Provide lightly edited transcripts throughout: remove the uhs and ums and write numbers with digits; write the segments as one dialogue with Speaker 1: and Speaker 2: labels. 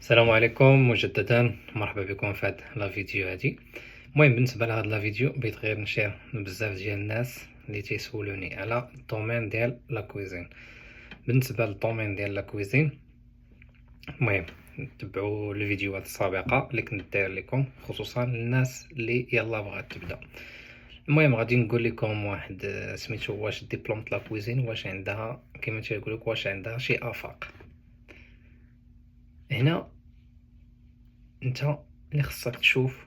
Speaker 1: السلام عليكم مجددا، مرحبا بكم في هاد لا فيديو هادي. المهم بالنسبه لهاد لا فيديو بغيت غير نشير بزاف ديال الناس اللي تيسولوني على الدومين ديال لا كويزين. بالنسبه للدومين ديال لا كويزين، المهم تبعوا الفيديوهات السابقه اللي كنت داير لكم، خصوصا الناس اللي يلا بغات تبدا. المهم غادي نقول لكم واحد سميتو واش ديبلوم لا كويزين واش عندها كما تيقول لك واش عندها شي افاق. هنا انت اللي خصك تشوف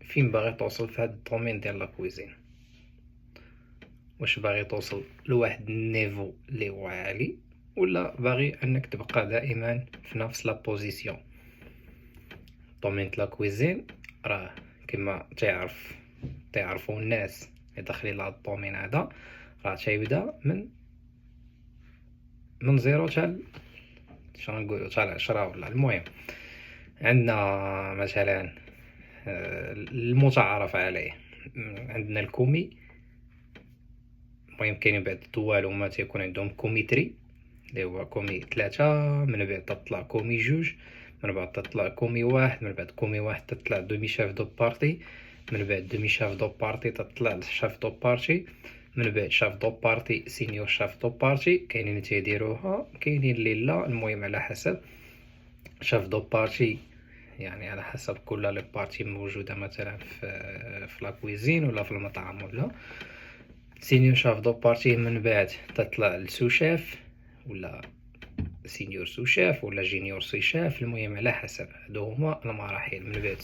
Speaker 1: فين باغي توصل في هاد الدومين ديال لا كويزين. واش باغي توصل لواحد النيفو اللي هو عالي، ولا باغي انك تبقى دائما في نفس لا بوزيسيون. دومين لا كويزين راه كما تعرفوا الناس اللي داخلين لهاد الدومين هذا، راه تيبدا من زيرو حتى شنو نقولوا حتى 10. ولا المهم عندنا مثلا المتعارف عليه، عندنا الكومي. المهم كاينين بعض الدول هما تيكون عندهم كوميتري اللي هو كومي 3، من بعد تطلع كومي 2، من بعد تطلع كومي 1، من بعد كومي 1 تطلع دومي شاف دو بارتي، من بعد دومي شاف دو بارتي تطلع شاف دو بارتي، من بعد شاف دو بارتي سينيور شاف دو بارتي. كاينين اللي تيديروها، كاينين اللي لا. المهم على حسب شاف دو بارتي، يعني على حسب كل لي بارتي موجوده مثلا في لا كويزين ولا في المطعم. ولا سينيور شاف دو بارتي من بعد تطلع السو شاف، ولا سينيور سو شاف، ولا جينيور سي شاف. المهم على حسب، هادو هما المراحل. من بعد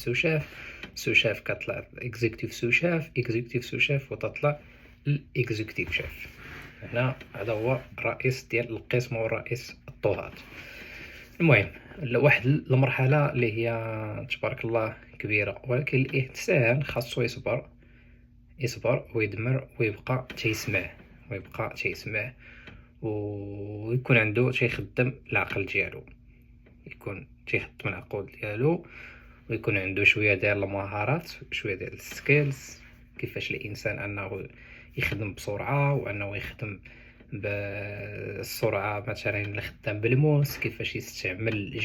Speaker 1: سو شاف كتطلع اكزيكتيف سو شاف، اكزيكتيف سو شاف وتطلع الاكزيكتيف شاف. هنا هذا هو الرئيس ديال القسم ورئيس الطهاة. المهم واحد المرحله اللي هي تبارك الله كبيره، ولكن الانسان خاصو يصبر ويدمر ويبقى تيسمع ويكون عنده تيخدم العقل ديالو، يكون تيخدم العقل ديالو، ويكون عنده شويه ديال المهارات، شويه ديال السكيلز، كيفاش الانسان انه يخدم بسرعه، وانه يخدم بالسرعه مثلا اللي خدام بالموس، كيفاش يستعمل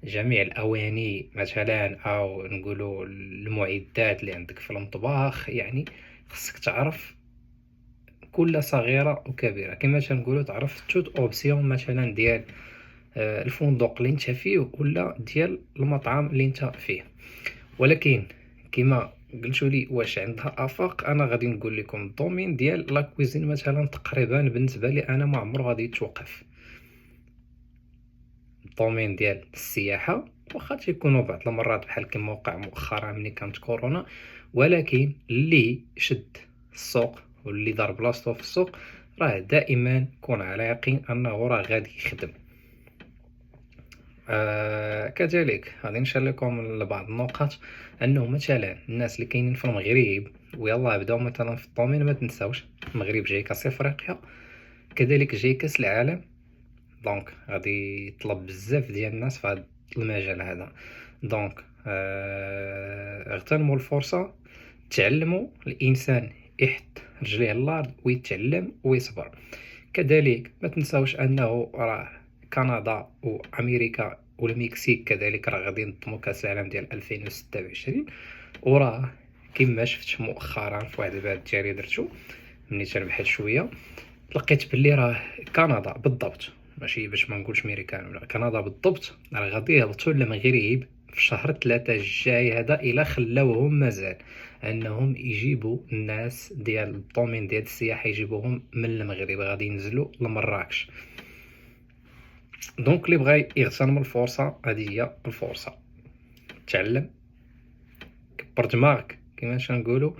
Speaker 1: جميع الاواني مثلا، او نقولوا المعدات اللي عندك في المطبخ. يعني خصك تعرف كل صغيره وكبيره، كما تنقولوا تعرف توت اوبسيون مثلا ديال الفندق اللي انت فيه، ولا ديال المطعم اللي انت فيه. ولكن كما قلتوا لي واش عندها افاق، انا غادي نقول لكم الدومين ديال لا كويزين مثلا تقريبا بالنسبه لي انا ما عمره غادي يتوقف. الدومين ديال السياحه واخا تيكونوا بعض المرات بحال كما وقع مؤخرا ملي كانت كورونا، ولكن اللي شد السوق واللي دار بلاصتو في السوق راه دائما كون على يقين انه راه غادي يخدم. كذلك غادي نشير لكم بعض النقاط، انه مثلا الناس اللي كاينين في المغرب ويلا بداو مثلا في الدومين، ما تنساوش المغرب جاي كاس افريقيا، كذلك جاي كاس العالم. دونك غادي يطلب بزاف ديال الناس في هذا المجال هذا. دونك اغتنموا الفرصه، تعلموا. الانسان يحط رجليه الارض ويتعلم ويصبر. كذلك ما تنساوش انه راه كندا وامريكا والمكسيك كذلك راه غادي ينظموا كاس العالم ديال 2026. وراه كما شفت مؤخرا في واحد البحث ديالي درتو ملي تنبحث شويه، لقيت بلي راه كندا بالضبط، ماشي باش ما نقولش ميريكان ولا كندا بالضبط، راه غادي يهبطوا للمغرب في شهر 3 الجاي هذا، الا خلاوهم مازال انهم يجيبوا الناس ديال الدومين ديال السياحه، يجيبوهم من المغرب، غادي ينزلوا لمراكش. دونك اللي بغى يغتنم الفرصه، هذه هي الفرصه. تعلم، كبر دماغك كما نقولوا،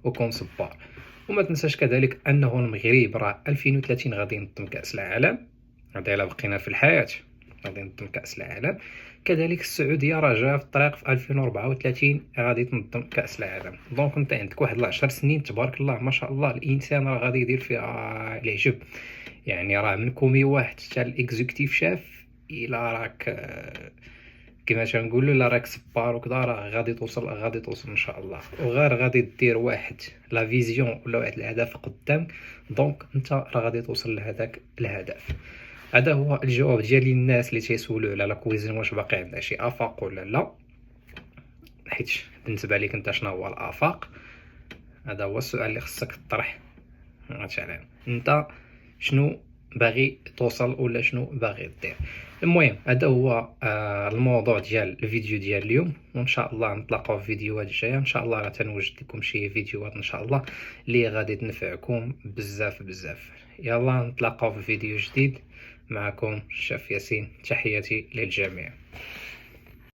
Speaker 1: وكون صبار. وما تنساش كذلك انه المغرب راه 2030 غادي ينظم كاس العالم، هذا الا بقينا في الحياه غادي ينظم كاس العالم. كذلك السعوديه راه جايه في الطريق، في 2034 غادي تنظم كاس العالم. دونك انت عندك واحد 10 سنين تبارك الله ما شاء الله، الانسان راه غادي يدير فيها العجب. يعني راه من كومي واحد حتى الاكزيكتيف شاف، الا راك كما تنقولوا لا راك صبار وكذا راه غادي توصل ان شاء الله. وغير غادي دير واحد لا فيزيون ولا واحد الهدف قدامك، دونك انت راه غادي توصل لهذاك الهدف. هذا هو الجواب ديالي للناس اللي تيسولوا على لا كويزين واش باقي عندها شي افاق ولا لا. حيت بالنسبه ليك انت شنو هو الافاق؟ هذا هو السؤال اللي خصك تطرح. مثلا انت شنو باغي توصل ولا شنو باغي دير؟ المهم هذا هو الموضوع ديال الفيديو ديال اليوم، وان شاء الله نتلاقاو في فيديوهات جايه. ان شاء الله راه تنوجد لكم شي فيديوهات ان شاء الله اللي غادي تنفعكم بزاف بزاف. يلا نتلاقاو في فيديو جديد. معكم الشاف ياسين، تحياتي للجميع.